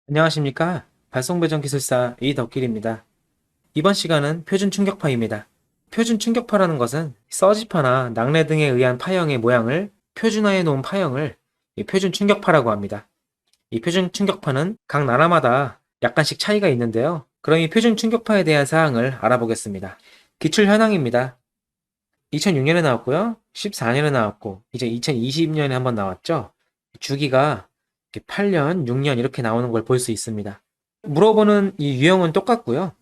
안녕하십니까? 발송배전기술사 이덕길입니다. 이번 시간은 표준 충격파입니다. 표준 충격파라는 것은 서지파나 낙뢰 등에 의한 파형의 모양을 표준화해 놓은 파형을 표준 충격파라고 합니다. 이 표준 충격파는 각 나라마다 약간씩 차이가 있는데요. 그럼 이 표준 충격파에 대한 사항을 알아보겠습니다. 기출 현황입니다. 2006년에 나왔고요. 14년에 나왔고 이제 2020년에 한번 나왔죠. 주기가 8년, 6년 이렇게 나오는 걸 볼 수 있습니다. 물어보는 이 유형은 똑같고요.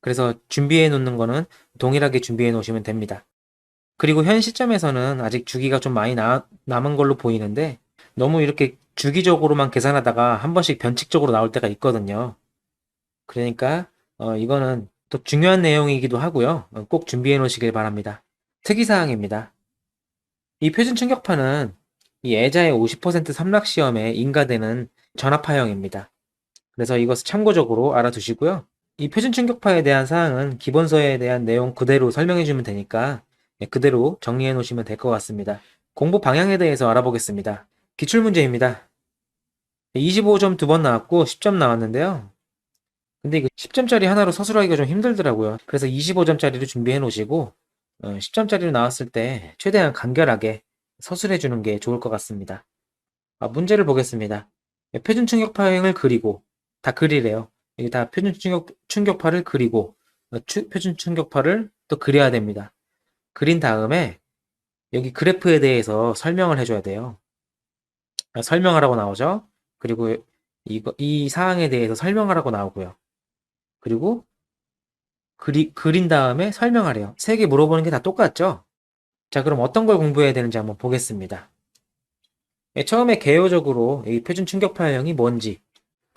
그래서 준비해 놓는 거는 동일하게 준비해 놓으시면 됩니다. 그리고 현 시점에서는 아직 주기가 좀 많이 남은 걸로 보이는데 너무 이렇게 주기적으로만 계산하다가 한 번씩 변칙적으로 나올 때가 있거든요. 그러니까 이거는 또 중요한 내용이기도 하고요. 꼭 준비해 놓으시길 바랍니다. 특이사항입니다. 이 표준 충격파는 이 애자의 50% 삼락시험에 인가되는 전압파형입니다. 그래서 이것을 참고적으로 알아두시고요. 이 표준 충격파에 대한 사항은 기본서에 대한 내용 그대로 설명해 주면 되니까 그대로 정리해 놓으시면 될 것 같습니다. 공부 방향에 대해서 알아보겠습니다. 기출문제입니다. 25점 두 번 나왔고 10점 나왔는데요. 근데 이거 10점짜리 하나로 서술하기가 좀 힘들더라고요. 그래서 25점짜리로 준비해 놓으시고 10점짜리로 나왔을 때 최대한 간결하게 서술해 주는 게 좋을 것 같습니다. 문제를 보겠습니다. 표준 충격파형을 그리고 다 그리래요. 이게 다 표준 충격파를 그리고 표준 충격파를 또 그려야 됩니다. 그린 다음에 여기 그래프에 대해서 설명을 해줘야 돼요. 설명하라고 나오죠. 그리고 이 사항에 대해서 설명하라고 나오고요. 그리고 그린 다음에 설명하래요. 세 개 물어보는 게 다 똑같죠? 자, 그럼 어떤 걸 공부해야 되는지 한번 보겠습니다. 처음에 개요적으로 이 표준 충격파형이 뭔지,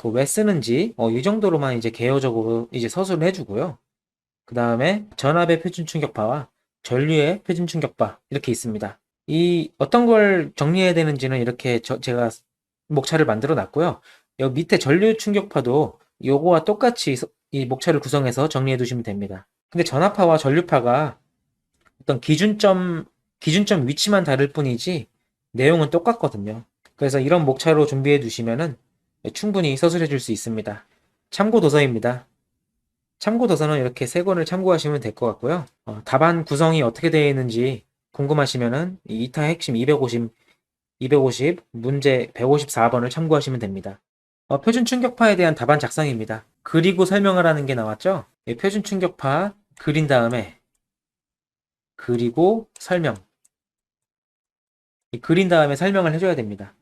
왜 쓰는지, 이 정도로만 이제 개요적으로 이제 서술을 해주고요. 그 다음에 전압의 표준 충격파와 전류의 표준 충격파 이렇게 있습니다. 이 어떤 걸 정리해야 되는지는 이렇게 제가 목차를 만들어 놨고요. 여기 밑에 전류 충격파도 요거와 똑같이 이 목차를 구성해서 정리해 두시면 됩니다. 근데 전압파와 전류파가 어떤 기준점 위치만 다를 뿐이지 내용은 똑같거든요. 그래서 이런 목차로 준비해 두시면은 충분히 서술해 줄 수 있습니다. 참고 도서입니다. 참고 도서는 이렇게 세 권을 참고하시면 될 것 같고요. 답안 구성이 어떻게 되어 있는지 궁금하시면은 이 2타 핵심 250 문제 154번을 참고하시면 됩니다. 표준 충격파에 대한 답안 작성입니다. 그리고 설명을 하는 게 나왔죠? 표준 충격파 그린 다음에 그리고 설명. 그린 다음에 설명을 해줘야 됩니다.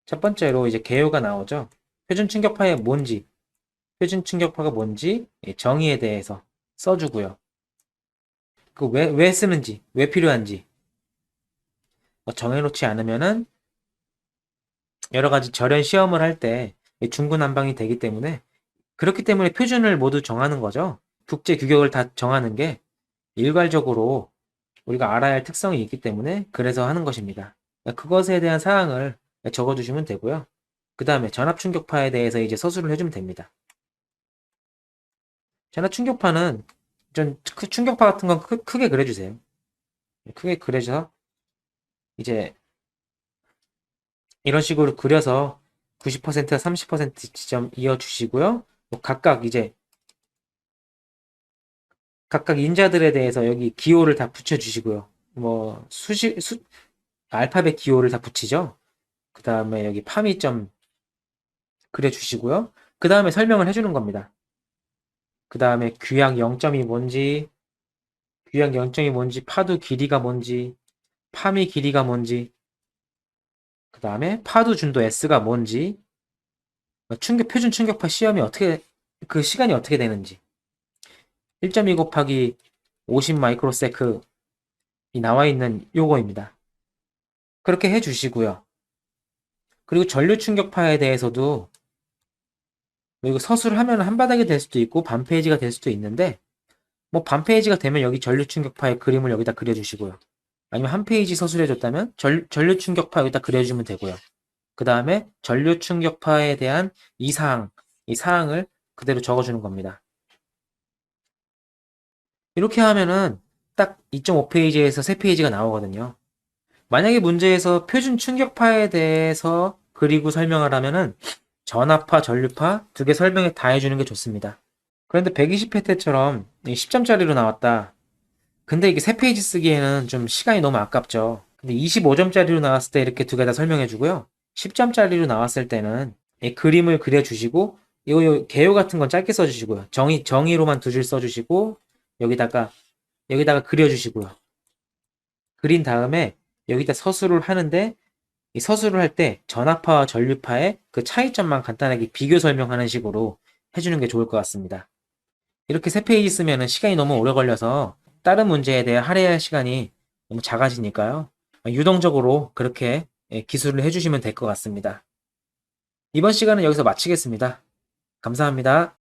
첫 번째로 이제 개요가 나오죠. 표준 충격파의 뭔지, 표준 충격파가 뭔지 정의에 대해서 써주고요. 왜 쓰는지, 왜 필요한지 정해놓지 않으면은 여러 가지 절연 시험을 할 때 중구난방이 되기 때문에 그렇기 때문에 표준을 모두 정하는 거죠. 국제 규격을 다 정하는 게 일괄적으로 우리가 알아야 할 특성이 있기 때문에 그래서 하는 것입니다. 그것에 대한 사항을 적어주시면 되고요. 그 다음에 전압 충격파에 대해서 이제 서술을 해주면 됩니다. 전압 충격파는 좀 충격파 같은 건 크게 그려주세요. 크게 그려서 이제 이런 식으로 그려서 90%와 30% 지점 이어주시고요. 각각 인자들에 대해서 여기 기호를 다 붙여주시고요. 알파벳 기호를 다 붙이죠. 그 다음에 여기 파미점 그려주시고요. 그 다음에 설명을 해주는 겁니다. 그 다음에 귀약 0점이 뭔지, 파도 길이가 뭔지, 파미 길이가 뭔지, 그 다음에 파도 준도 S가 뭔지, 표준 충격파 시험이 그 시간이 어떻게 되는지, 1.2 곱하기 50 마이크로세크 나와 있는 요거입니다. 그렇게 해주시고요. 그리고 전류 충격파에 대해서도 이거 서술을 하면 한 바닥이 될 수도 있고 반 페이지가 될 수도 있는데 반 페이지가 되면 여기 전류 충격파의 그림을 여기다 그려주시고요. 아니면 한 페이지 서술해줬다면 전류 충격파 여기다 그려주면 되고요. 그 다음에 전류 충격파에 대한 이 사항을 그대로 적어주는 겁니다. 이렇게 하면은 딱 2.5페이지에서 3페이지가 나오거든요. 만약에 문제에서 표준 충격파에 대해서 그리고 설명하라면은 전압파, 전류파 두 개 설명에 다 해주는 게 좋습니다. 그런데 120회 때처럼 10점짜리로 나왔다. 근데 이게 3페이지 쓰기에는 좀 시간이 너무 아깝죠. 근데 25점짜리로 나왔을 때 이렇게 두 개 다 설명해 주고요. 10점짜리로 나왔을 때는 이 그림을 그려주시고, 요 개요 같은 건 짧게 써주시고요. 정의로만 두 줄 써주시고, 여기다가 그려주시고요. 그린 다음에 여기다 서술을 하는데, 이 서술을 할 때 전압파와 전류파의 그 차이점만 간단하게 비교 설명하는 식으로 해주는 게 좋을 것 같습니다. 이렇게 3페이지 쓰면 시간이 너무 오래 걸려서 다른 문제에 대해 할애할 시간이 너무 작아지니까요. 유동적으로 그렇게 기술을 해주시면 될 것 같습니다. 이번 시간은 여기서 마치겠습니다. 감사합니다.